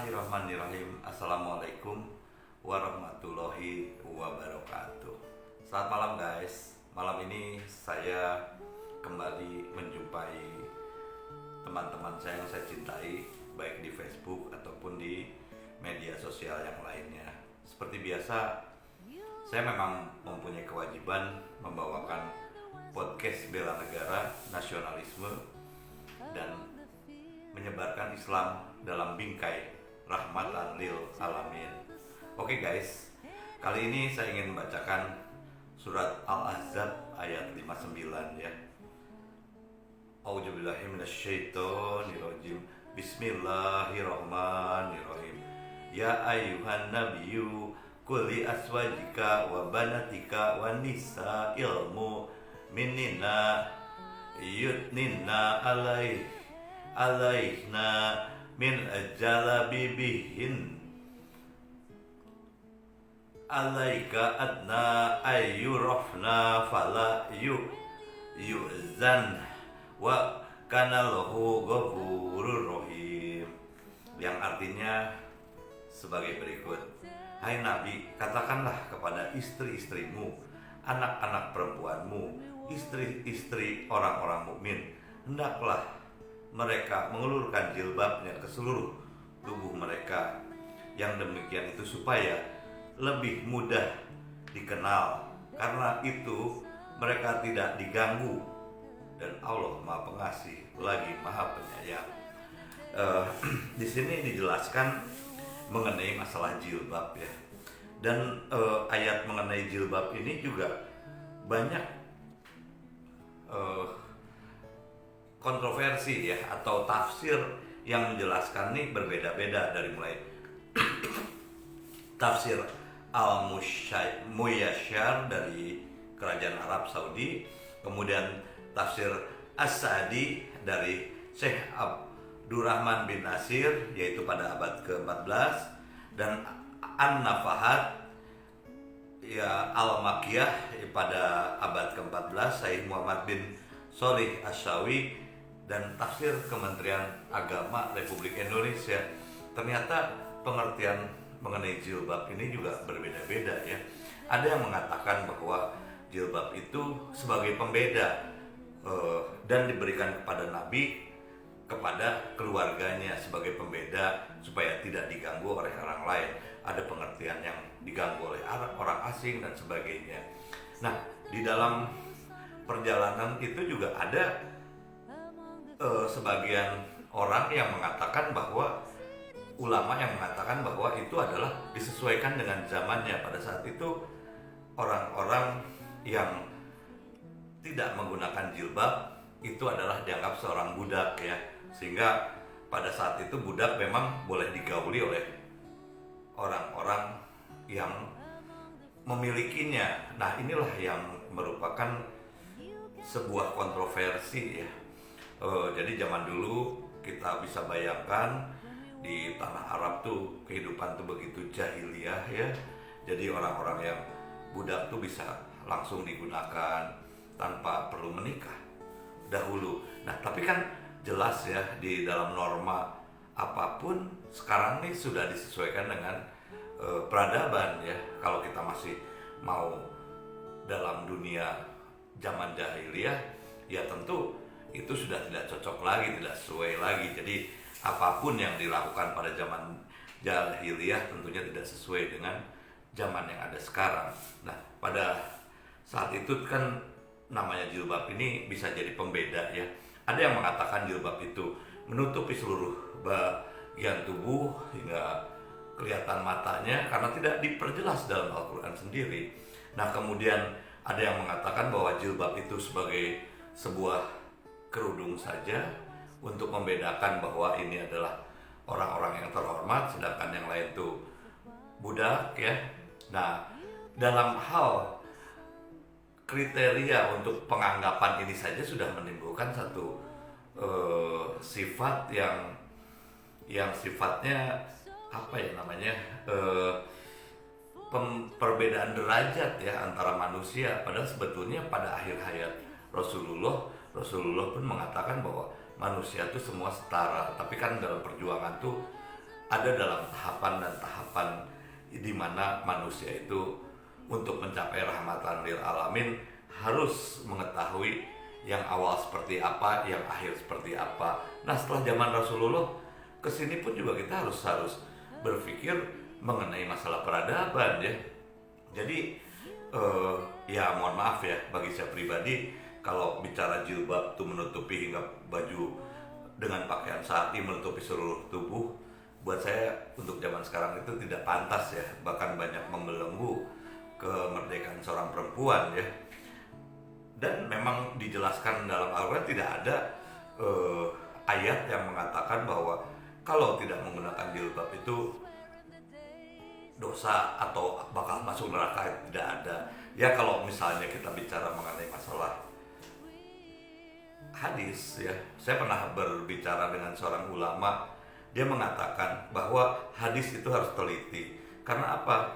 Bismillahirrahmanirrahim. Assalamualaikum warahmatullahi wabarakatuh. Selamat malam guys. Malam ini saya kembali menjumpai teman-teman saya yang saya cintai, baik di Facebook ataupun di media sosial yang lainnya. Seperti biasa, saya memang mempunyai kewajiban membawakan podcast bela negara, nasionalisme, dan menyebarkan Islam dalam bingkai rahmatan lil alamin. Oke guys, kali ini saya ingin membacakan surat Al-Ahzab ayat 59 ya. A'udzubillahi minasyaitonirrajim. Bismillahirrahmanirrahim. Ya ayyuhan nabiyyu qul li azwajika wa banatika wa nisa'il mu'minina yudnina alaihna min jalabibihin alaika adna ayyurafna fala yu'zan wa kana lahu ghafurur rahim, yang artinya sebagai berikut. Hai Nabi, katakanlah kepada istri-istrimu, anak-anak perempuanmu, istri-istri orang-orang mukmin, hendaklah mereka mengulurkan jilbabnya ke seluruh tubuh mereka. Yang demikian itu supaya lebih mudah dikenal, karena itu mereka tidak diganggu, dan Allah Maha Pengasih lagi Maha Penyayang. Di sini dijelaskan mengenai masalah jilbab ya, dan ayat mengenai jilbab ini juga banyak kontroversi ya, atau tafsir yang menjelaskan ini berbeda-beda, dari mulai tafsir Al-Muyasyar dari Kerajaan Arab Saudi, kemudian tafsir As-Sa'di dari Syekh Abdurrahman bin Nasir yaitu pada abad ke-14, dan An-Nafahat ya Al-Makiyah pada abad ke-14 Syekh Muhammad bin Sholih Asyawi, dan tafsir Kementerian Agama Republik Indonesia. Ternyata pengertian mengenai jilbab ini juga berbeda-beda ya. Ada yang mengatakan bahwa jilbab itu sebagai pembeda dan diberikan kepada Nabi, kepada keluarganya sebagai pembeda supaya tidak diganggu oleh orang lain. Ada pengertian yang diganggu oleh orang asing dan sebagainya. Nah, di dalam perjalanan itu juga ada sebagian orang yang mengatakan bahwa, ulama yang mengatakan bahwa itu adalah disesuaikan dengan zamannya. Pada saat itu orang-orang yang tidak menggunakan jilbab itu adalah dianggap seorang budak ya, sehingga pada saat itu budak memang boleh digauli oleh orang-orang yang memilikinya. Nah, inilah yang merupakan sebuah kontroversi ya. Jadi zaman dulu kita bisa bayangkan di tanah Arab tuh kehidupan tuh begitu jahiliyah ya. Jadi orang-orang yang budak tuh bisa langsung digunakan tanpa perlu menikah dahulu. Nah, tapi kan jelas ya, di dalam norma apapun sekarang nih sudah disesuaikan dengan peradaban ya. Kalau kita masih mau dalam dunia zaman jahiliyah, ya tentu itu sudah tidak cocok lagi, tidak sesuai lagi. Jadi apapun yang dilakukan pada zaman jahiliyah tentunya tidak sesuai dengan zaman yang ada sekarang. Nah, pada saat itu kan namanya jilbab ini bisa jadi pembeda ya. Ada yang mengatakan jilbab itu menutupi seluruh bagian tubuh hingga kelihatan matanya, karena tidak diperjelas dalam Al-Quran sendiri. Nah, kemudian ada yang mengatakan bahwa jilbab itu sebagai sebuah kerudung saja untuk membedakan bahwa ini adalah orang-orang yang terhormat, sedangkan yang lain itu budak ya. Nah, dalam hal kriteria untuk penganggapan ini saja sudah menimbulkan satu sifat yang sifatnya apa ya namanya, perbedaan derajat ya antara manusia. Padahal sebetulnya pada akhir hayat Rasulullah pun mengatakan bahwa manusia itu semua setara. Tapi kan dalam perjuangan tuh ada dalam tahapan dan tahapan di mana manusia itu untuk mencapai rahmatan lil alamin harus mengetahui yang awal seperti apa, yang akhir seperti apa. Nah, setelah zaman Rasulullah kesini pun juga kita harus berpikir mengenai masalah peradaban ya. Jadi ya mohon maaf ya, bagi saya pribadi kalau bicara jilbab itu menutupi hingga baju dengan pakaian syar'i menutupi seluruh tubuh, buat saya untuk zaman sekarang itu tidak pantas ya, bahkan banyak membelenggu kemerdekaan seorang perempuan ya. Dan memang dijelaskan dalam Al-Quran tidak ada ayat yang mengatakan bahwa kalau tidak menggunakan jilbab itu dosa atau bakal masuk neraka, tidak ada. Ya kalau misalnya kita bicara mengenai masalah hadis ya, saya pernah berbicara dengan seorang ulama, dia mengatakan bahwa hadis itu harus teliti. Karena apa?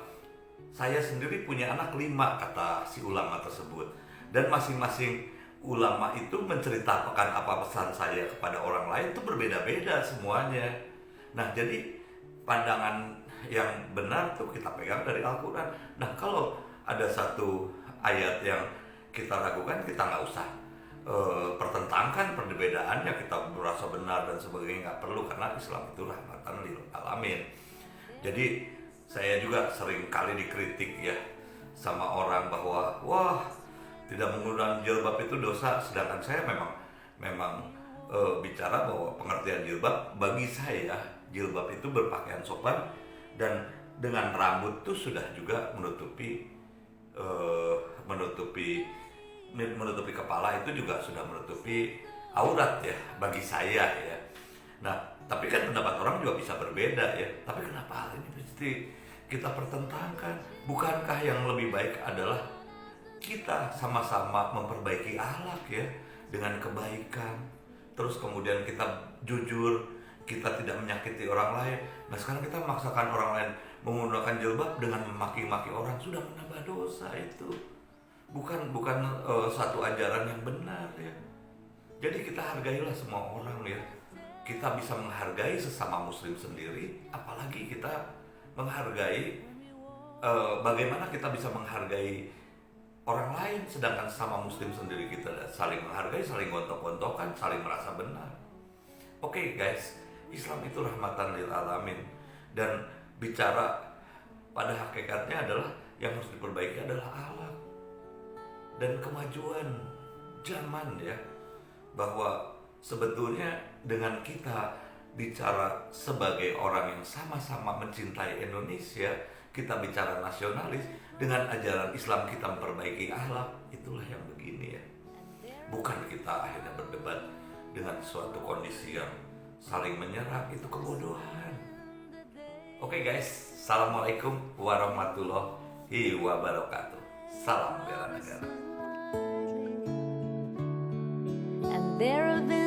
Saya sendiri punya anak 5, kata si ulama tersebut, dan masing-masing ulama itu menceritakan apa pesan saya kepada orang lain itu berbeda-beda semuanya. Nah, jadi pandangan yang benar tuh kita pegang dari Al-Quran. Nah, kalau ada satu ayat yang kita ragukan, kita nggak usah pertentangkan perbedaannya, kita merasa benar dan sebagainya, nggak perlu, karena Islam itu rahmatan lil alamin. Jadi saya juga sering kali dikritik ya sama orang bahwa wah, tidak menggunakan jilbab itu dosa, sedangkan saya memang bicara bahwa pengertian jilbab bagi saya, jilbab itu berpakaian sopan dan dengan rambut tuh sudah juga menutupi kepala, itu juga sudah menutupi aurat ya bagi saya ya. Nah, tapi kan pendapat orang juga bisa berbeda ya. Tapi kenapa hal ini mesti kita pertentangkan? Bukankah yang lebih baik adalah kita sama-sama memperbaiki akhlak ya, dengan kebaikan, terus kemudian kita jujur, kita tidak menyakiti orang lain. Nah, sekarang kita memaksakan orang lain menggunakan jilbab dengan memaki-maki orang, sudah menambah dosa itu. Bukan satu ajaran yang benar ya. Jadi kita hargailah semua orang ya. Kita bisa menghargai sesama muslim sendiri, apalagi kita menghargai bagaimana kita bisa menghargai orang lain, sedangkan sama muslim sendiri kita saling menghargai, saling gontok-gontokan, saling merasa benar. Oke guys, Islam itu rahmatan lil alamin, dan bicara pada hakikatnya adalah yang harus diperbaiki adalah akhlak dan kemajuan zaman ya. Bahwa sebetulnya dengan kita bicara sebagai orang yang sama-sama mencintai Indonesia, kita bicara nasionalis, dengan ajaran Islam kita memperbaiki akhlak, itulah yang begini ya. Bukan kita akhirnya berdebat dengan suatu kondisi yang saling menyerang, itu kebodohan. Oke guys, assalamualaikum warahmatullahi wabarakatuh. Salam bela negara. And there have been